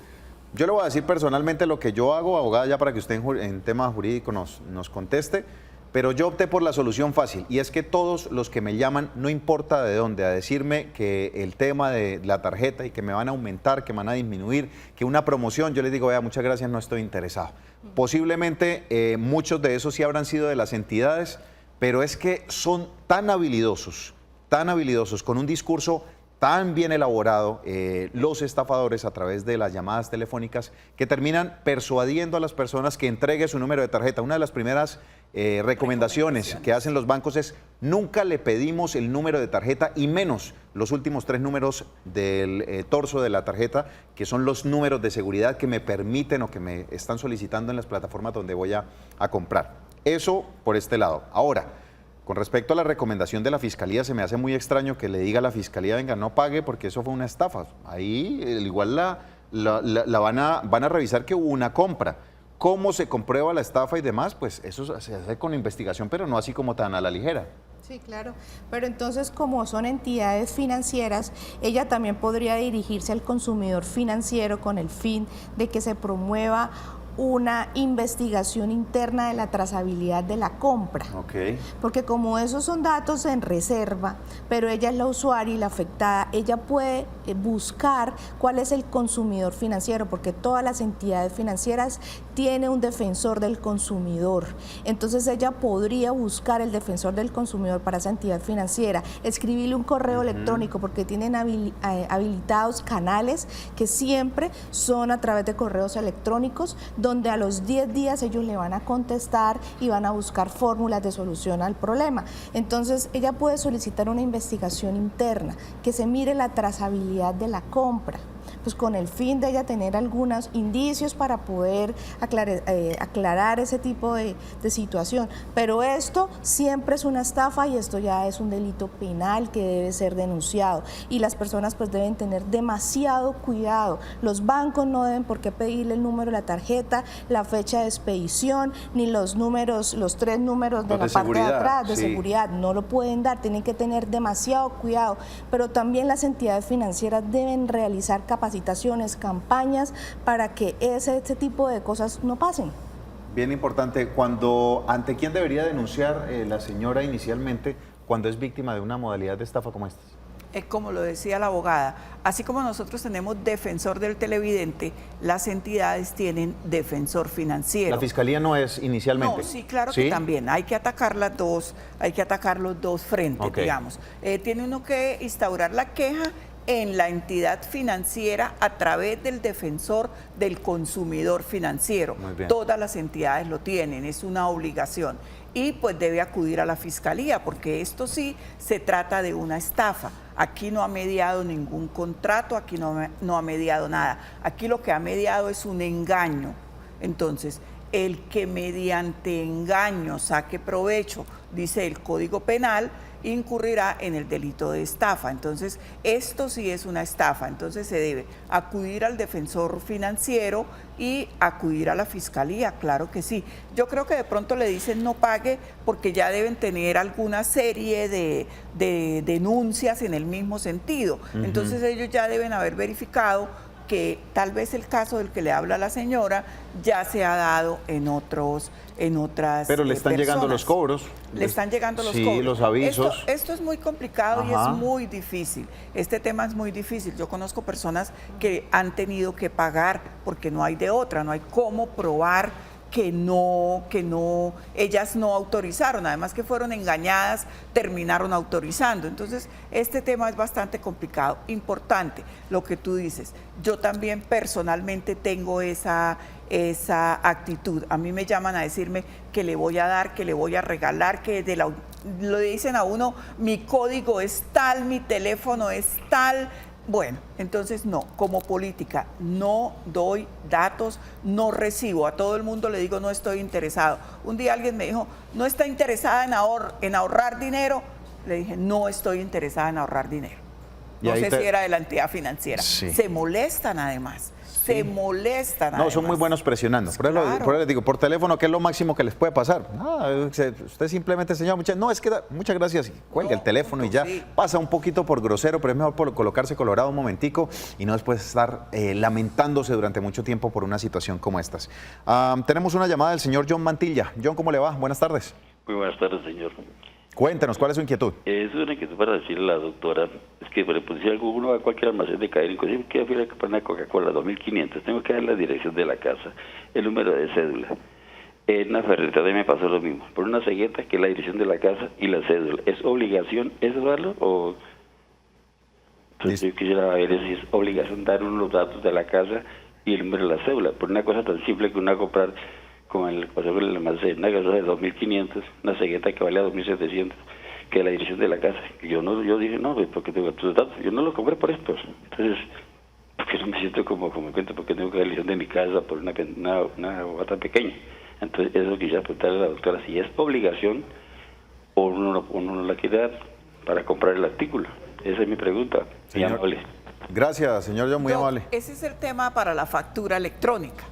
Yo le voy a decir personalmente lo que yo hago, abogada, ya para que usted en tema jurídico nos conteste, pero yo opté por la solución fácil, y es que todos los que me llaman, no importa de dónde, a decirme que el tema de la tarjeta y que me van a aumentar, que me van a disminuir, que una promoción, yo les digo, vea, muchas gracias, no estoy interesado. Posiblemente muchos de esos sí habrán sido de las entidades, pero es que son tan habilidosos, tan habilidosos, con un discurso tan bien elaborado, los estafadores a través de las llamadas telefónicas, que terminan persuadiendo a las personas que entregue su número de tarjeta. Una de las primeras recomendaciones que hacen los bancos es: nunca le pedimos el número de tarjeta y menos los últimos 3 números del torso de la tarjeta, que son los números de seguridad que me permiten o que me están solicitando en las plataformas donde voy a comprar. Eso por este lado. Ahora, con respecto a la recomendación de la Fiscalía, se me hace muy extraño que le diga a la Fiscalía: venga, no pague porque eso fue una estafa. Ahí igual van a revisar que hubo una compra. ¿Cómo se comprueba la estafa y demás? Pues eso se hace con investigación, pero no así como tan a la ligera. Sí, claro, pero entonces, como son entidades financieras, ella también podría dirigirse al consumidor financiero con el fin de que se promueva una investigación interna de la trazabilidad de la compra. Okay. Porque como esos son datos en reserva, pero ella es la usuaria y la afectada, ella puede buscar cuál es el consumidor financiero, porque todas las entidades financieras tienen un defensor del consumidor. Entonces ella podría buscar el defensor del consumidor para esa entidad financiera, escribirle un correo electrónico, porque tienen habilitados canales que siempre son a través de correos electrónicos, donde a los 10 días ellos le van a contestar y van a buscar fórmulas de solución al problema. Entonces ella puede solicitar una investigación interna, que se mire la trazabilidad de la compra, pues con el fin de ella tener algunos indicios para poder aclarar ese tipo de situación. Pero esto siempre es una estafa y esto ya es un delito penal que debe ser denunciado, y las personas pues deben tener demasiado cuidado. Los bancos no deben por qué pedirle el número de la tarjeta, la fecha de expedición, ni los números, los 3 números de la parte de atrás de seguridad, no lo pueden dar, tienen que tener demasiado cuidado. Pero también las entidades financieras deben realizar capacitaciones, campañas para que ese tipo de cosas no pasen. Bien importante, ¿ante quién debería denunciar la señora inicialmente cuando es víctima de una modalidad de estafa como esta? Como lo decía la abogada, así como nosotros tenemos defensor del televidente, las entidades tienen defensor financiero. ¿La Fiscalía no es inicialmente? No, sí, claro que también. Hay que atacar los dos frentes, digamos. Tiene uno que instaurar la queja en la entidad financiera a través del defensor del consumidor financiero. Todas las entidades lo tienen, es una obligación. Y pues debe acudir a la Fiscalía, porque esto sí se trata de una estafa. Aquí no ha mediado ningún contrato, aquí no ha mediado nada. Aquí lo que ha mediado es un engaño. Entonces, el que mediante engaño saque provecho, dice el Código Penal, incurrirá en el delito de estafa. Entonces, esto sí es una estafa. Entonces, se debe acudir al defensor financiero y acudir a la Fiscalía, claro que sí. Yo creo que de pronto le dicen no pague porque ya deben tener alguna serie de denuncias en el mismo sentido. Entonces, ellos ya deben haber verificado que tal vez el caso del que le habla la señora ya se ha dado en otras Pero le están llegando los cobros. Le están llegando los cobros. Sí, los avisos. Esto es muy complicado y es muy difícil. Este tema es muy difícil. Yo conozco personas que han tenido que pagar porque no hay de otra, no hay cómo probar que ellas no autorizaron, además que fueron engañadas, terminaron autorizando. Entonces, este tema es bastante complicado. Importante lo que tú dices. Yo también personalmente tengo esa actitud. A mí me llaman a decirme que le voy a dar, que le voy a regalar, que lo dicen a uno, mi código es tal, mi teléfono es tal. Bueno, entonces no, como política no doy datos, no recibo, a todo el mundo le digo no estoy interesado. Un día alguien me dijo, ¿no está interesada en ahorrar dinero? Le dije, no estoy interesada en ahorrar dinero. No sé si era de la entidad financiera. Sí. Se molestan además. Se molestan. No, son muy buenos presionando. Por eso les digo, por teléfono, ¿qué es lo máximo que les puede pasar? Usted simplemente, señor, muchas gracias, y cuelga el teléfono y ya pasa un poquito por grosero, pero es mejor por colocarse colorado un momentico y no después estar lamentándose durante mucho tiempo por una situación como estas. Tenemos una llamada del señor John Mantilla. John, ¿cómo le va? Buenas tardes. Muy buenas tardes, señor. Cuéntenos, ¿cuál es su inquietud? Es una inquietud para decirle a la doctora, es que por ejemplo, si uno va a cualquier almacén de cadena, inclusive quiero ir a comprar una Coca-Cola 2500, tengo que dar la dirección de la casa, el número de cédula. En una ferretería me pasó lo mismo. Por una cegueta que es la dirección de la casa y la cédula. ¿Es obligación eso darlo o...? Entonces yo quisiera ver si es obligación dar uno los datos de la casa y el número de la cédula. Por una cosa tan simple que uno va a comprar, como el pasó con el almacén, una casa de 2.500, una cegueta que vale a 2.700, que es la dirección de la casa. Yo dije, no, pues porque tengo tus datos. Yo no lo compré por esto. Entonces, porque no me siento como me cuento, porque tengo que dar la dirección de mi casa por una tan pequeña. Entonces, eso quisiera preguntarle a la doctora si es obligación o uno no la quiere dar para comprar el artículo. Esa es mi pregunta. Señor, gracias, señor John, muy amable. Ese es el tema para la factura electrónica.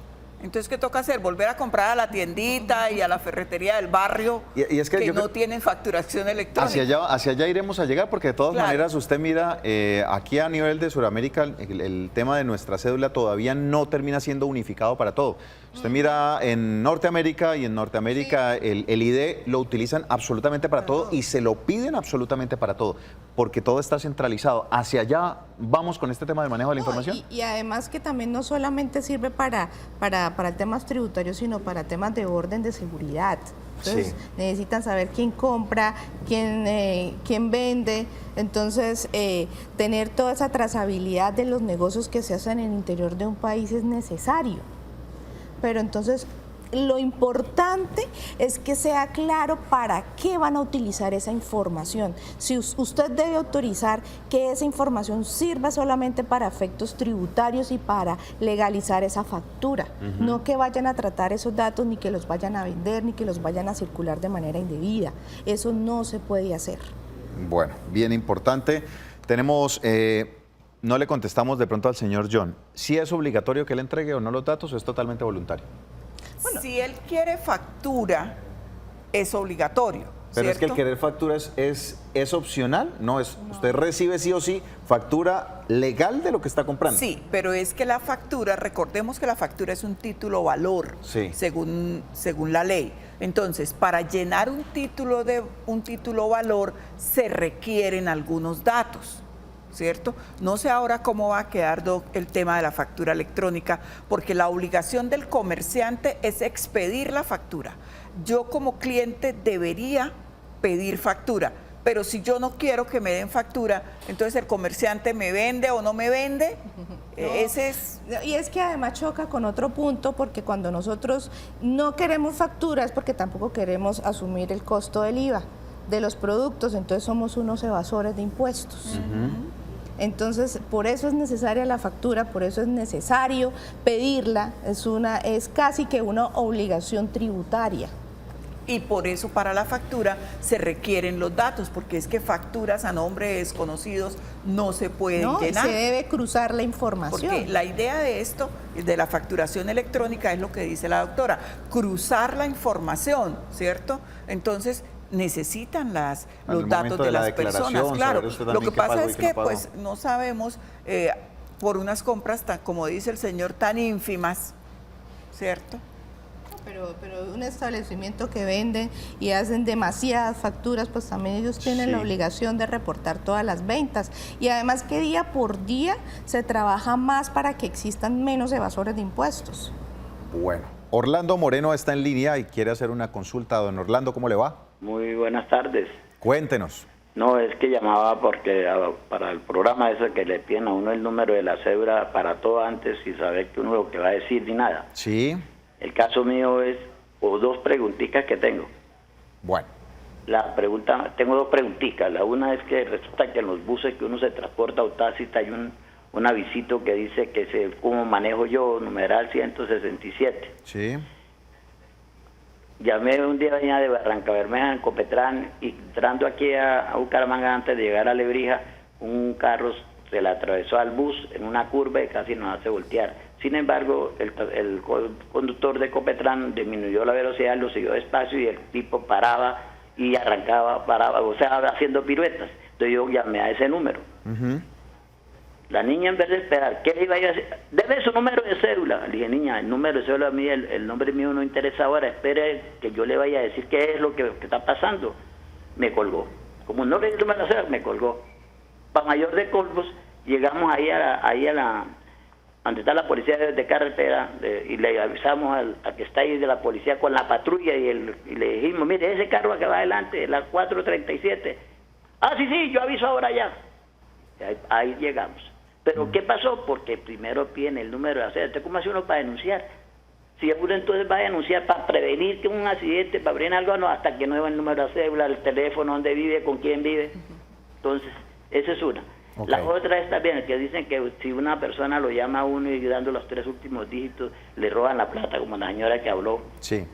Entonces, ¿qué toca hacer? Volver a comprar a la tiendita y a la ferretería del barrio y es que no tienen facturación electrónica. Hacia allá iremos a llegar, porque de todas maneras usted mira, aquí a nivel de Sudamérica el tema de nuestra cédula todavía no termina siendo unificado para todo. Usted mira en Norteamérica, y en Norteamérica el ID lo utilizan absolutamente para todo y se lo piden absolutamente para todo, porque todo está centralizado. ¿Hacia allá vamos con este tema de manejo de la información? Y además que también no solamente sirve para temas tributarios, sino para temas de orden de seguridad. Entonces necesitan saber quién compra, quién vende. Entonces tener toda esa trazabilidad de los negocios que se hacen en el interior de un país es necesario. Pero entonces lo importante es que sea claro para qué van a utilizar esa información. Si usted debe autorizar que esa información sirva solamente para efectos tributarios y para legalizar esa factura, no que vayan a tratar esos datos, ni que los vayan a vender, ni que los vayan a circular de manera indebida. Eso no se puede hacer. Bueno, bien importante. Tenemos... no le contestamos de pronto al señor John. ¿Si es obligatorio que le entregue o no los datos o es totalmente voluntario? Bueno, si él quiere factura, es obligatorio. Pero ¿cierto? es que el querer factura es opcional, no es. Usted recibe sí o sí factura legal de lo que está comprando. Sí, pero es que la factura, recordemos que la factura es un título valor, según la ley. Entonces, para llenar un título valor se requieren algunos datos, ¿cierto? No sé ahora cómo va a quedar, Doc, el tema de la factura electrónica, porque la obligación del comerciante es expedir la factura. Yo como cliente debería pedir factura, pero si yo no quiero que me den factura, entonces el comerciante me vende o no me vende. Ese es... Y es que además choca con otro punto, porque cuando nosotros no queremos factura es porque tampoco queremos asumir el costo del IVA de los productos, entonces somos unos evasores de impuestos. Entonces, por eso es necesaria la factura, por eso es necesario pedirla, es casi que una obligación tributaria. Y por eso para la factura se requieren los datos, porque es que facturas a nombre de desconocidos no se pueden llenar. Se debe cruzar la información. Porque la idea de esto, de la facturación electrónica, es lo que dice la doctora, cruzar la información, ¿cierto? Entonces, necesitan los datos de las personas, claro. Lo que pasa es que pues no sabemos por unas compras como dice el señor, tan ínfimas, ¿cierto? Pero un establecimiento que vende y hacen demasiadas facturas, pues también ellos tienen la obligación de reportar todas las ventas. Y además que día por día se trabaja más para que existan menos evasores de impuestos. Bueno, Orlando Moreno está en línea y quiere hacer una consulta. Don Orlando, ¿cómo le va? Muy buenas tardes. Cuéntenos. No, es que llamaba porque para el programa ese que le piden a uno el número de la cédula para todo antes y saber que uno lo que va a decir ni nada. Sí. El caso mío es, o dos preguntitas que tengo. Bueno. Tengo dos preguntitas. La una es que resulta que en los buses que uno se transporta o tácita hay un avisito que dice que como manejo yo, numeral 167. Sí. Llamé un día venía de Barranca Bermeja en Copetrán y entrando aquí a Bucaramanga antes de llegar a Lebrija, un carro se le atravesó al bus en una curva y casi nos hace voltear. Sin embargo, el conductor de Copetrán disminuyó la velocidad, lo siguió despacio y el tipo paraba y paraba, o sea, haciendo piruetas. Entonces yo llamé a ese número. La niña, en vez de esperar, ¿qué le iba a decir? Deme su número de cédula. Le dije, niña, el número de cédula a mí, el nombre mío no interesa ahora, espere que yo le vaya a decir qué es lo que está pasando. Me colgó. Como no le número de cédula, me colgó. Para mayor de colmos, llegamos ahí a donde está la policía de carretera, y le avisamos al que está ahí de la policía con la patrulla y le dijimos, mire, ese carro que va adelante, la 437. Ah, sí, yo aviso ahora ya. Ahí llegamos. Pero ¿qué pasó? Porque primero piden el número de acera. Entonces, ¿cómo hace uno para denunciar? Si uno entonces va a denunciar para prevenir que un accidente, para prevenir algo, no, hasta que no lleva el número de cédula, el teléfono, dónde vive, con quién vive. Entonces, esa es una. Okay. La otra es también que dicen que si una persona lo llama a uno y dando los 3 últimos dígitos, le roban la plata, como la señora que habló. Sí.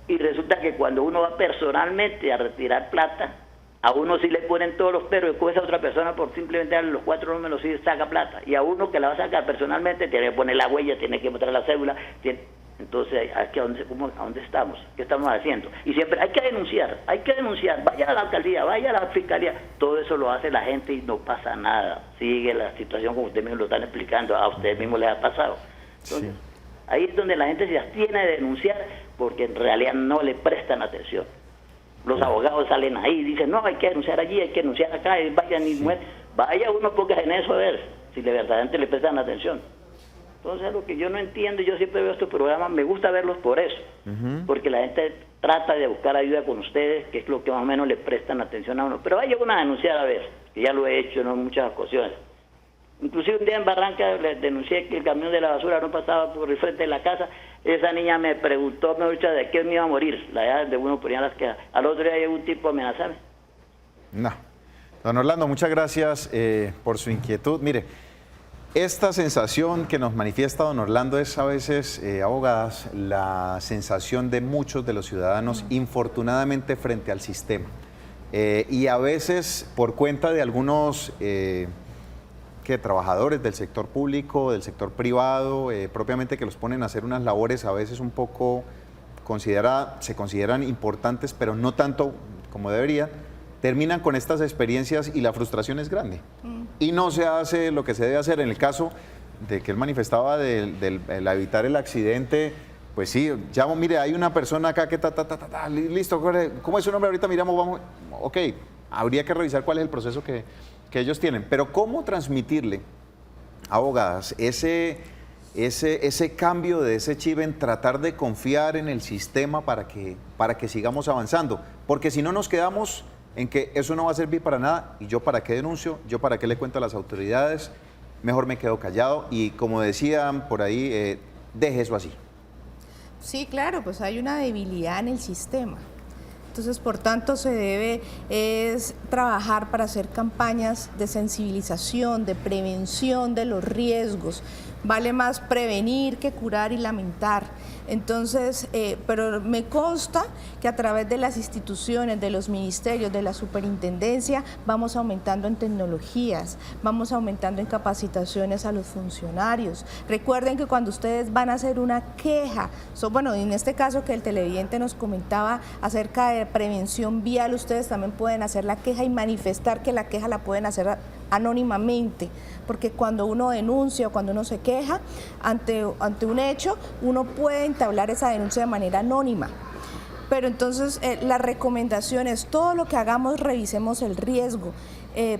Y resulta que cuando uno va personalmente a retirar plata, a uno sí le ponen todos los peros, y con esa otra persona por simplemente darle los 4 números sí saca plata. Y a uno que la va a sacar personalmente tiene que poner la huella, tiene que mostrar la cédula. Entonces, ¿a dónde estamos? ¿Qué estamos haciendo? Y siempre hay que denunciar, vaya a la alcaldía, vaya a la fiscalía. Todo eso lo hace la gente y no pasa nada. Sigue la situación como ustedes mismos lo están explicando, a ustedes mismos les ha pasado. Entonces, ahí es donde la gente se abstiene de denunciar porque en realidad no le prestan atención. Los abogados salen ahí y dicen, no, hay que denunciar allí, hay que denunciar acá, y vayan y vaya uno porque en eso a ver si verdaderamente le prestan atención. Entonces, lo que yo no entiendo, yo siempre veo estos programas, me gusta verlos por eso, porque la gente trata de buscar ayuda con ustedes, que es lo que más o menos le prestan atención a uno. Pero vaya uno a denunciar a ver, que ya lo he hecho en muchas ocasiones. Inclusive un día en Barranca le denuncié que el camión de la basura no pasaba por el frente de la casa. Esa niña me preguntó, de qué me iba a morir, la edad de uno ponía las quejas. Al otro día llegó un tipo a amenazarme. No. Don Orlando, muchas gracias por su inquietud. Mire, esta sensación que nos manifiesta don Orlando es a veces, abogadas, la sensación de muchos de los ciudadanos, infortunadamente, frente al sistema. Y a veces, por cuenta de algunos trabajadores del sector público, del sector privado, propiamente que los ponen a hacer unas labores a veces un poco se consideran importantes, pero no tanto como debería, terminan con estas experiencias y la frustración es grande. Y no se hace lo que se debe hacer. En el caso de que él manifestaba de evitar el accidente, pues sí, llamo, mire, hay una persona acá que listo, ¿cómo es su nombre? Ahorita miramos, vamos, ok, habría que revisar cuál es el proceso que ellos tienen. Pero ¿cómo transmitirle, abogadas, ese cambio de ese chip en tratar de confiar en el sistema para que sigamos avanzando? Porque si no nos quedamos en que eso no va a servir para nada, y yo para qué denuncio, yo para qué le cuento a las autoridades, mejor me quedo callado y, como decían por ahí, deje eso así. Sí, claro, pues hay una debilidad en el sistema. Entonces, por tanto, se debe trabajar para hacer campañas de sensibilización, de prevención de los riesgos. Vale más prevenir que curar y lamentar. Entonces, pero me consta que a través de las instituciones, de los ministerios, de la superintendencia, vamos aumentando en tecnologías, vamos aumentando en capacitaciones a los funcionarios. Recuerden que cuando ustedes van a hacer una queja, bueno, en este caso que el televidente nos comentaba acerca de prevención vial, ustedes también pueden hacer la queja y manifestar que la queja la pueden hacer anónimamente, porque cuando uno denuncia o cuando uno se queja ante un hecho, uno puede entablar esa denuncia de manera anónima. Pero entonces la recomendación es todo lo que hagamos, revisemos el riesgo,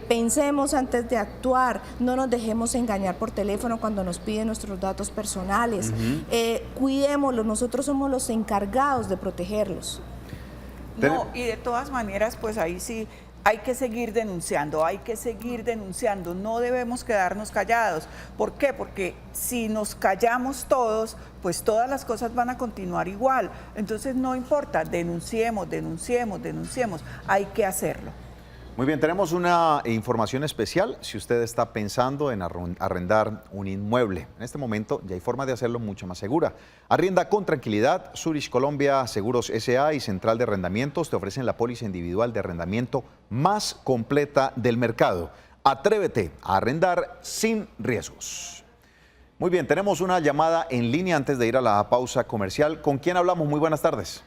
pensemos antes de actuar, no nos dejemos engañar por teléfono cuando nos piden nuestros datos personales, cuidémoslos, nosotros somos los encargados de protegerlos. No, y de todas maneras, pues ahí sí hay que seguir denunciando, no debemos quedarnos callados. ¿Por qué? Porque si nos callamos todos, pues todas las cosas van a continuar igual. Entonces no importa, denunciemos, hay que hacerlo. Muy bien, tenemos una información especial. Si usted está pensando en arrendar un inmueble, en este momento ya hay forma de hacerlo mucho más segura. Arrienda con tranquilidad. Zurich Colombia Seguros S.A. y Central de Arrendamientos te ofrecen la póliza individual de arrendamiento más completa del mercado. Atrévete a arrendar sin riesgos. Muy bien, tenemos una llamada en línea antes de ir a la pausa comercial. ¿Con quién hablamos? Muy buenas tardes.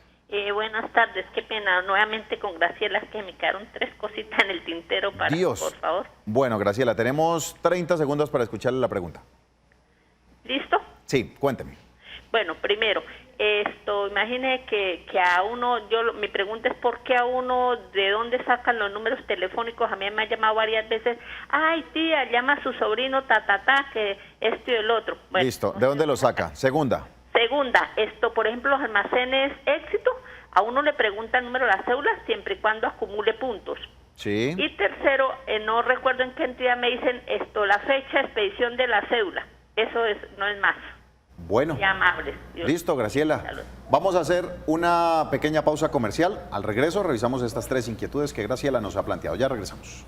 Buenas tardes, qué pena, nuevamente con Graciela, es que me quedaron 3 cositas en el tintero para, por favor. Bueno, Graciela, tenemos 30 segundos para escucharle la pregunta. ¿Listo? Sí, cuénteme. Bueno, primero, imagine que a uno, mi pregunta es por qué a uno, de dónde sacan los números telefónicos. A mí me ha llamado varias veces, ay tía, llama a su sobrino, que esto y el otro. Bueno, listo, ¿de dónde lo saca? Segunda, por ejemplo, los almacenes Éxito, a uno le pregunta el número de la cédula siempre y cuando acumule puntos. sí. Y tercero, no recuerdo en qué entidad me dicen la fecha de expedición de la cédula. Eso no es más. Bueno, muy amables. listo, Graciela. Vamos a hacer una pequeña pausa comercial. Al regreso revisamos estas 3 inquietudes que Graciela nos ha planteado. Ya regresamos.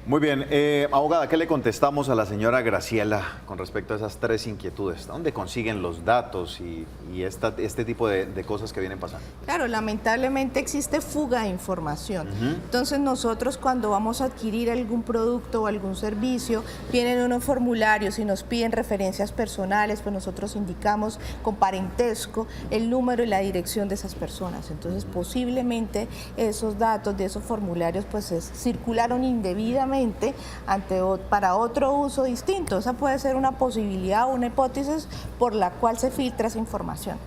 Muy bien, abogada, ¿qué le contestamos a la señora Graciela con respecto a esas 3 inquietudes? ¿Dónde consiguen los datos y este tipo de cosas que vienen pasando? Claro, lamentablemente existe fuga de información. Entonces nosotros cuando vamos a adquirir algún producto o algún servicio, vienen unos formularios y nos piden referencias personales, pues nosotros indicamos con parentesco el número y la dirección de esas personas. Entonces posiblemente esos datos de esos formularios pues circularon indebidamente para otro uso distinto. Esa puede ser una posibilidad o una hipótesis por la cual se filtra esa información.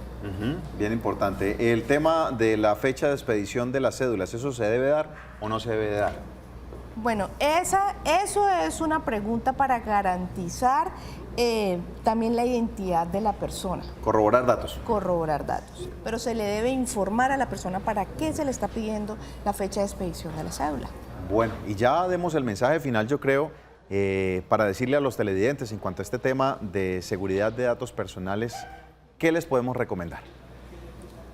Bien importante. El tema de la fecha de expedición de las cédulas, ¿eso se debe dar o no se debe dar? Bueno, eso es una pregunta para garantizar también la identidad de la persona. Corroborar datos. Corroborar datos. Pero se le debe informar a la persona para qué se le está pidiendo la fecha de expedición de la cédula. Bueno, y ya demos el mensaje final, yo creo, para decirle a los televidentes en cuanto a este tema de seguridad de datos personales, ¿qué les podemos recomendar?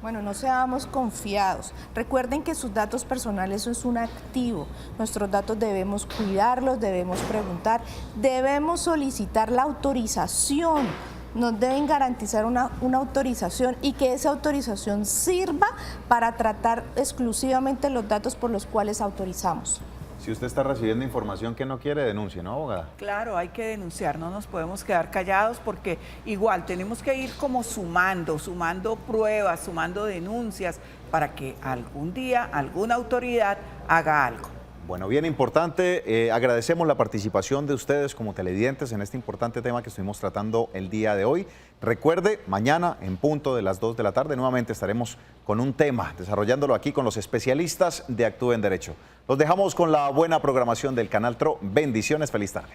Bueno, no seamos confiados. Recuerden que sus datos personales es un activo. Nuestros datos debemos cuidarlos, debemos preguntar, debemos solicitar la autorización. Nos deben garantizar una autorización y que esa autorización sirva para tratar exclusivamente los datos por los cuales autorizamos. Si usted está recibiendo información que no quiere, denuncie, ¿no, abogada? Claro, hay que denunciar, no nos podemos quedar callados porque igual tenemos que ir como sumando pruebas, sumando denuncias para que algún día alguna autoridad haga algo. Bueno, bien importante, agradecemos la participación de ustedes como televidentes en este importante tema que estuvimos tratando el día de hoy. Recuerde, mañana en punto de las 2 de la tarde nuevamente estaremos con un tema, desarrollándolo aquí con los especialistas de Actúe en Derecho. Los dejamos con la buena programación del Canal TRO. Bendiciones, feliz tarde.